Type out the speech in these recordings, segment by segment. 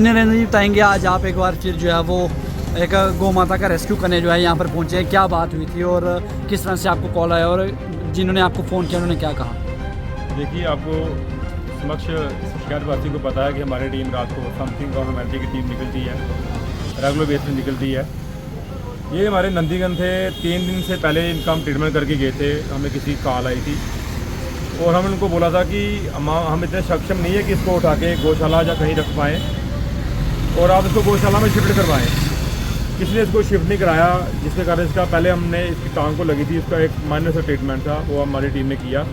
जी नरेंद्र जी बताएंगे, आज आप एक बार फिर जो है वो एक गौ माता का रेस्क्यू करने जो है यहाँ पर पहुँचे हैं, क्या बात हुई थी और किस तरह से आपको कॉल आया और जिन्होंने आपको फ़ोन किया उन्होंने क्या कहा? देखिए, आपको समक्ष शहरवासी को पता है कि हमारी टीम रात को समथिंग और ह्यूमैनिटी की टीम निकलती है, रेगुलर बेस पर निकलती है। ये हमारे नंदीगंज थे, 3 दिन से पहले इनका हम ट्रीटमेंट करके गए थे। हमें किसी की कॉल आई थी और हम उनको बोला था कि हम इतने सक्षम नहीं है कि इसको उठा के गौशाला या कहीं रख पाएँ और आप इसको गौशाला में शिफ्ट करवाएँ। किसी ने इसको शिफ्ट नहीं कराया, जिसके कारण इसका पहले हमने इसकी टांग को लगी थी, उसका एक माइनर सा ट्रीटमेंट था, वो हमारी टीम ने किया।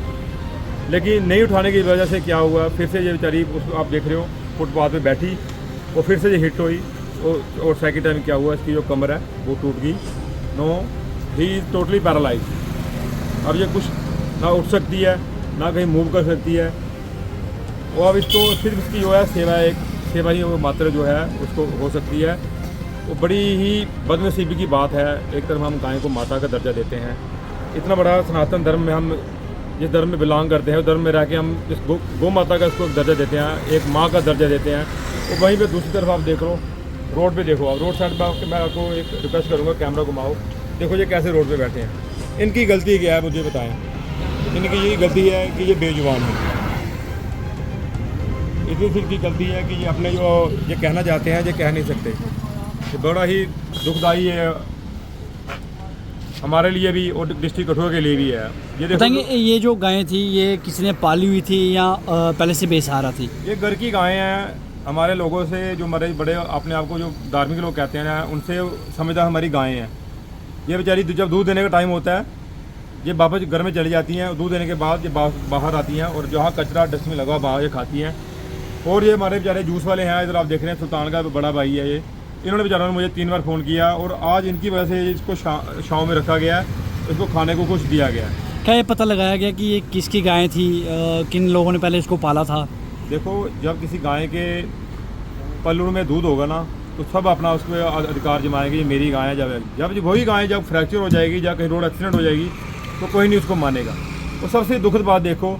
लेकिन नहीं उठाने की वजह से क्या हुआ, फिर से ये बेचारी उसको आप देख रहे हो फुटपाथ पे बैठी, वो फिर से ये हिट हुई और सेकेंड टाइम क्या हुआ, इसकी जो कमर है वो टूट गई। No, he is totally paralyse. अब ये कुछ ना उठ सकती है ना कहीं मूव कर सकती है। और अब इसको सिर्फ इसकी जो है सेवा ही वो मात्र जो है उसको हो सकती है। वो बड़ी ही बदनसीबी की बात है। एक तरफ हम गाय को माता का दर्जा देते हैं, इतना बड़ा सनातन धर्म में हम जिस धर्म में बिलोंग करते हैं उस धर्म में रह के हम इस गौ माता का इसको एक दर्जा देते हैं, एक माँ का दर्जा देते हैं। तो वहीं पे दूसरी तरफ आप देख लो, रोड पे देखो, आप रोड साइड पर मैं आपको एक रिक्वेस्ट करूँगा, कैमरा घुमाओ, देखो ये कैसे रोड पे बैठे हैं। इनकी गलती क्या है मुझे बताएं। इनकी यही गलती है कि ये बेजुबान है। इतनी सी की गलती है कि ये अपने जो ये कहना चाहते हैं ये कह नहीं सकते। ये बड़ा ही दुखदाई है हमारे लिए भी और डिस्ट्रिक्ट कठुआ के लिए भी है। ये बताएंगे, ये जो गायें थी ये किसी ने पाली हुई थी या पहले से बेसहारा थी? ये घर की गायें हैं। हमारे लोगों से जो हमारे बड़े अपने आप को जो धार्मिक लोग कहते हैं ना, उनसे समझदा हमारी गायें हैं। ये बेचारी जब दूध देने का टाइम होता है ये वापस घर में चली जाती हैं। दूध देने के बाद ये बाहर आती हैं और जहाँ कचरा डस्टबिन लगा बाहर ये खाती हैं। और ये हमारे बेचारे जूस वाले हैं, इधर आप देख रहे हैं, सुल्तान का बड़ा भाई है ये। इन्होंने बेचारों ने मुझे 3 बार फ़ोन किया और आज इनकी वजह से इसको छाँव में रखा गया है, इसको खाने को कुछ दिया गया है। क्या ये पता लगाया गया कि ये किसकी गाय थी, किन लोगों ने पहले इसको पाला था? देखो, जब किसी गाय के पल्लू में दूध होगा ना तो सब अपना उसमें अधिकार जमाएंगे, ये मेरी गाय है। जब वही गाय जब फ्रैक्चर हो जाएगी या कहीं रोड एक्सीडेंट हो जाएगी तो कोई नहीं उसको मानेगा। तो सबसे दुखद बात देखो,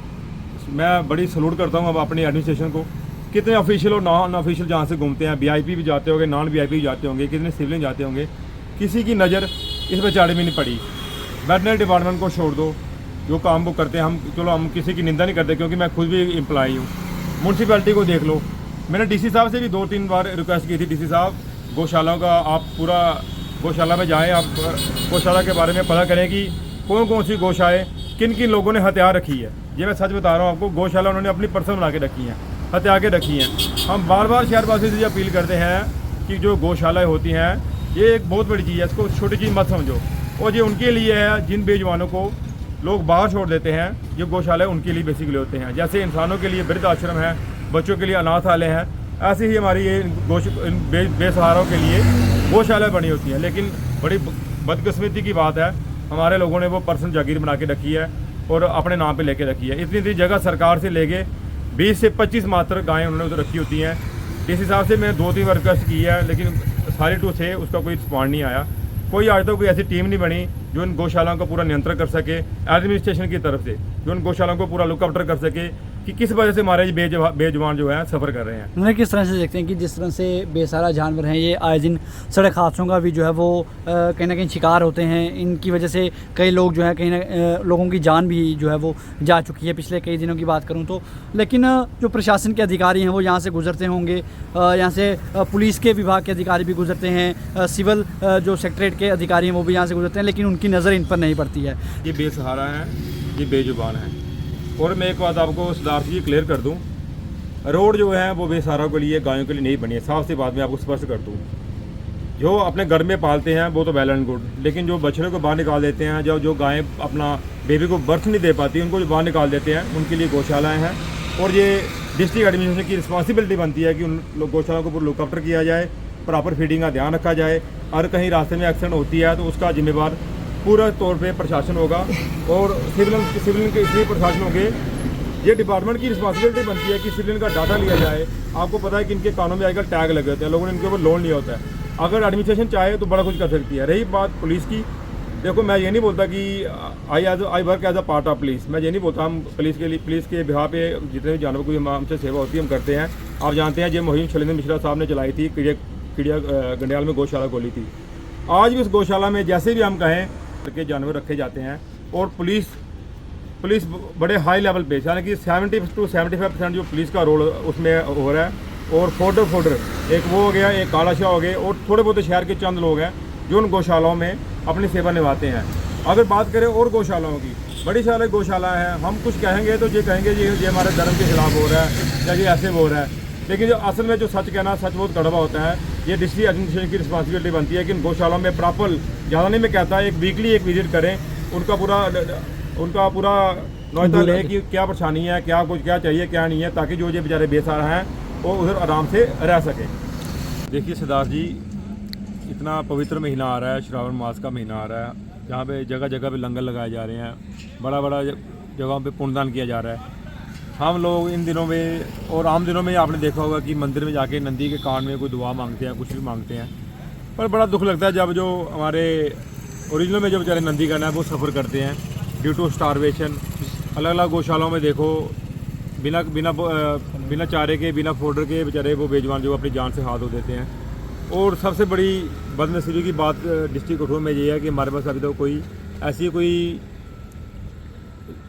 मैं बड़ी सलूट करता हूँ अब अपनी एडमिनिस्ट्रेशन को। कितने ऑफिशियल और नॉन ऑफिशियल जहाँ से घूमते हैं, वीआईपी भी जाते होंगे, नॉन वीआईपी भी जाते होंगे, कितने सिविलियन जाते होंगे, किसी की नज़र इस बेचारे में नहीं पड़ी। वेटनरी डिपार्टमेंट को छोड़ दो, जो काम वो करते हैं, हम किसी की निंदा नहीं करते क्योंकि मैं खुद भी एम्प्लॉई हूँ। म्यूनसिपैलिटी को देख लो, मैंने डीसी साहब से भी 2-3 बार रिक्वेस्ट की थी, डीसी साहब गौशालाओं का आप पूरा गौशाला में जाएँ, आप गौशाला के बारे में पता करें कि कौन कौन सी गौशाएँ किन किन लोगों ने हथियार रखी है। ये मैं सच बता रहा हूँ आपको, गौशाला उन्होंने अपनी पर्सनल बना के रखी हैं, हथियार के रखी हैं। हम बार बार शहरवासी से ये अपील करते हैं कि जो गौशालाएँ होती हैं ये एक बहुत बड़ी चीज़ है, इसको छोटी चीज़ मत समझो। और ये उनके लिए है जिन बेजुबानों को लोग बाहर छोड़ देते हैं, ये गौशालाएँ उनके लिए बेसिकली होते हैं। जैसे इंसानों के लिए वृद्ध आश्रम है, बच्चों के लिए अनाथालय हैं, ऐसे ही हमारी ये बेसहारों के लिए गौशालाएँ बनी होती हैं। लेकिन बड़ी बदकिस्मती की बात है, हमारे लोगों ने वो पर्सनल जागीर बना के रखी है और अपने नाम पे लेके रखी है। इतनी जगह सरकार से लेके 20 से 25 मात्र गायें उन्होंने उधर रखी होती हैं। डीसी साहब से मैं 2-3 बार रिक्वेस्ट की है, लेकिन सारी टू से उसका कोई रिस्पॉन्ड नहीं आया। कोई आज तक कोई ऐसी टीम नहीं बनी जो इन गौशालाओं का पूरा नियंत्रण कर सके, एडमिनिस्ट्रेशन की तरफ से जो इन गौशालाओं को पूरा लुक आफ्टर कर सके कि किस वजह से हमारे बेजुबान जो है सफ़र कर रहे हैं। उन्हें किस तरह से देखते हैं कि जिस तरह से बेसहारा जानवर हैं ये आए दिन सड़क हादसों का भी जो है वो कहीं ना कहीं शिकार होते हैं। इनकी वजह से कई लोग जो है कहीं ना लोगों की जान भी जो है वो जा चुकी है पिछले कई दिनों की बात करूं तो। लेकिन जो प्रशासन के अधिकारी हैं वो यहाँ से गुजरते होंगे, यहाँ से पुलिस के विभाग के अधिकारी भी गुजरते हैं, सिविल जो सेक्रेटरीट के अधिकारी हैं वो भी यहाँ से गुजरते हैं, लेकिन उनकी नज़र इन पर नहीं पड़ती है। ये बेसहारा है, ये बेजुबान है। और मैं एक बात आपको सरदार जी क्लियर कर दूं, रोड जो है वो बेसहारा के लिए, गायों के लिए नहीं बनी है। साफ सी बात मैं आपको स्पष्ट कर दूं, जो अपने घर में पालते हैं वो तो वेल एंड गुड, लेकिन जो बछड़े को बाहर निकाल देते हैं, जो गायें अपना बेबी को बर्थ नहीं दे पाती उनको जो बाहर निकाल देते हैं, उनके लिए गौशालाएँ हैं। और ये डिस्ट्रिक्ट एडमिनिस्ट्रेशन की रिस्पॉन्सिबिलिटी बनती है कि उन गौशालाओं को पूरा लुक आफ्टर किया जाए, प्रॉपर फीडिंग का ध्यान रखा जाए। और कहीं रास्ते में एक्सीडेंट होती है तो उसका जिम्मेवार पूरा तौर पे प्रशासन होगा और सिविलियन के इसलिए प्रशासन होंगे। ये डिपार्टमेंट की रिस्पॉन्सिबिलिटी बनती है कि सिविलियन का डाटा लिया जाए। आपको पता है कि इनके कानों में आजकल टैग लगे होते हैं, लोगों ने इनके ऊपर लोन लिया होता है। अगर एडमिनिस्ट्रेशन चाहे तो बड़ा कुछ कर सकती है। रही बात पुलिस की, देखो मैं ये नहीं बोलता कि I work as a part of police, मैं ये नहीं बोलता हम पुलिस के लिए पुलिस के बिहार पे जितने भी जानवर की हमसे सेवा होती है हम करते हैं। आप जानते हैं ये मुहिम शैलेंद्र मिश्रा साहब ने चलाई थी, चिड़िया गंडियाल में गौशाला खोली थी। आज भी उस गौशाला में जैसे भी हम कहें के जानवर रखे जाते हैं और पुलिस बड़े हाई लेवल पे, यानी कि 70 to 75% जो पुलिस का रोल उसमें हो रहा है। और फोल्डर एक वो हो गया, एक काला शाह हो गए और थोड़े बहुत शहर के चंद लोग हैं जो उन गौशालाओं में अपनी सेवा निभाते हैं। अगर बात करें और गौशालाओं की, बड़ी सारी गौशाला है, हम कुछ कहेंगे तो ये कहेंगे ये हमारे धर्म के खिलाफ हो रहा है या ये ऐसे हो रहा है, लेकिन जो असल में जो सच कहना, सच बहुत कड़वा होता है। ये डिस्ट्रिक्ट एडमिनिस्ट्रेशन की रिस्पॉन्सिबिलिटी बनती है कि इन गौशालाओं में प्रॉपर, ज़्यादा नहीं मैं कहता, एक वीकली एक विजिट करें, उनका पूरा नौता लें कि क्या परेशानी है, क्या चाहिए क्या नहीं है, ताकि जो ये बेचारे बेसहारा हैं वो उधर आराम से रह सकें। देखिए सरदार जी, इतना पवित्र महीना आ रहा है, श्रावण मास का महीना आ रहा है, जहाँ पे जगह जगह पे लंगर लगाए जा रहे हैं, बड़ा जगहों पे पुण्यदान किया जा रहा है। हम लोग इन दिनों में और आम दिनों में आपने देखा होगा कि मंदिर में जाके नंदी के कान में कोई दुआ मांगते हैं, कुछ भी मांगते हैं, पर बड़ा दुख लगता है जब जो हमारे ओरिजिनल में जो बेचारे नंदीगण हैं वो सफ़र करते हैं ड्यू टू स्टारवेशन। अलग अलग गौशालाओं में देखो बिना चारे के, बिना फोल्डर के बेचारे वो बेजवान जो अपनी जान से हाथ धो देते हैं। और सबसे बड़ी बदनसीबी की बात डिस्ट्रिक्ट कठुआ में ये है कि हमारे पास अभी तो कोई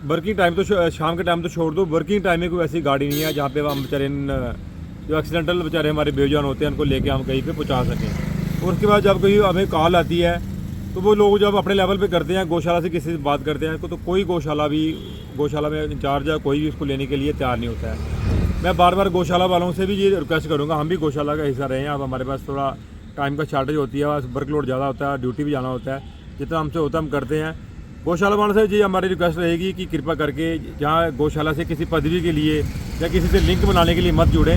वर्किंग टाइम तो शाम के टाइम तो छोड़ दो, वर्किंग टाइम में कोई ऐसी गाड़ी नहीं है जहाँ पे हम बेचारे जो एक्सीडेंटल बेचारे हमारे बेजान होते हैं उनको लेके हम कहीं पे पहुँचा सकें। और उसके बाद जब कोई हमें कॉल आती है तो वो लोग जब अपने लेवल पे करते हैं, गौशाला से किसी से बात करते हैं तो कोई गौशाला में इंचार्ज है कोई भी उसको लेने के लिए तैयार नहीं होता है। मैं बार बार गौशाला वालों से भी ये रिक्वेस्ट करूँगा, हम भी गौशाला का हिस्सा रहे हैं। अब हमारे पास थोड़ा टाइम का शॉर्टेज होती है, वर्कलोड ज़्यादा होता है, ड्यूटी भी जाना होता है, जितना हमसे होता है हम करते हैं। गौशाला वालों से जी हमारी रिक्वेस्ट रहेगी कि कृपा करके जहाँ गौशाला से किसी पदवी के लिए या किसी से लिंक बनाने के लिए मत जुड़ें।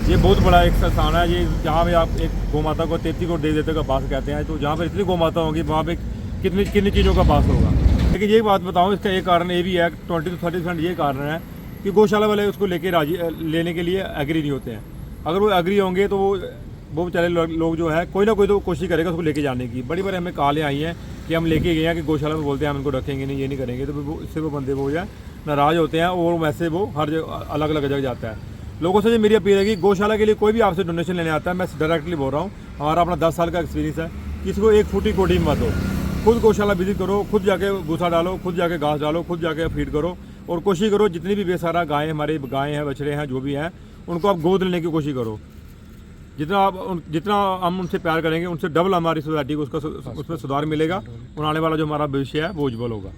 ये बहुत बड़ा एक स्थान है, ये जहाँ पे आप एक गौ माता को 33 करोड़ दे देते का बास कहते हैं, तो जहाँ पर इतनी गौ माता होंगी वहाँ पे कितनी चीज़ों का बास होगा। लेकिन ये बात बताऊँ, इसका एक कारण ये भी है, 20 to 30% ये कारण है कि गौशाला वाले उसको लेने के लिए एग्री नहीं होते हैं। अगर वो एग्री होंगे तो वो बेचारे लोग जो है कोई ना कोई तो कोशिश करेगा उसको लेके जाने की। बड़ी बार हमें कॉलें आई हैं कि हम लेके गए हैं कि गौशाला में बोलते हैं हम इनको रखेंगे नहीं, ये नहीं करेंगे, तो इससे वो बंदे वो जाए नाराज़ होते हैं और वैसे वो हर जगह अलग अलग जगह जाता है। लोगों से मेरी अपील है कि गौशाला के लिए कोई भी आपसे डोनेशन लेने आता है, मैं डायरेक्टली बोल रहा हूँ, हमारा अपना 10 साल का एक्सपीरियंस है, किसी को एक फूटी कोटी मत हो। खुद गौशाला विजिट करो, खुद जाके भूसा डालो, खुद जाके घास डालो, खुद जाके फीड करो और कोशिश करो जितनी भी बेसहारा गायें हमारे गायें हैं, बछड़े हैं, जो भी हैं, उनको आप गोद लेने की कोशिश करो। जितना हम उनसे प्यार करेंगे उनसे डबल हमारी सोसाइटी को उसमें सुधार मिलेगा और आने वाला जो हमारा भविष्य है वो उज्जवल होगा।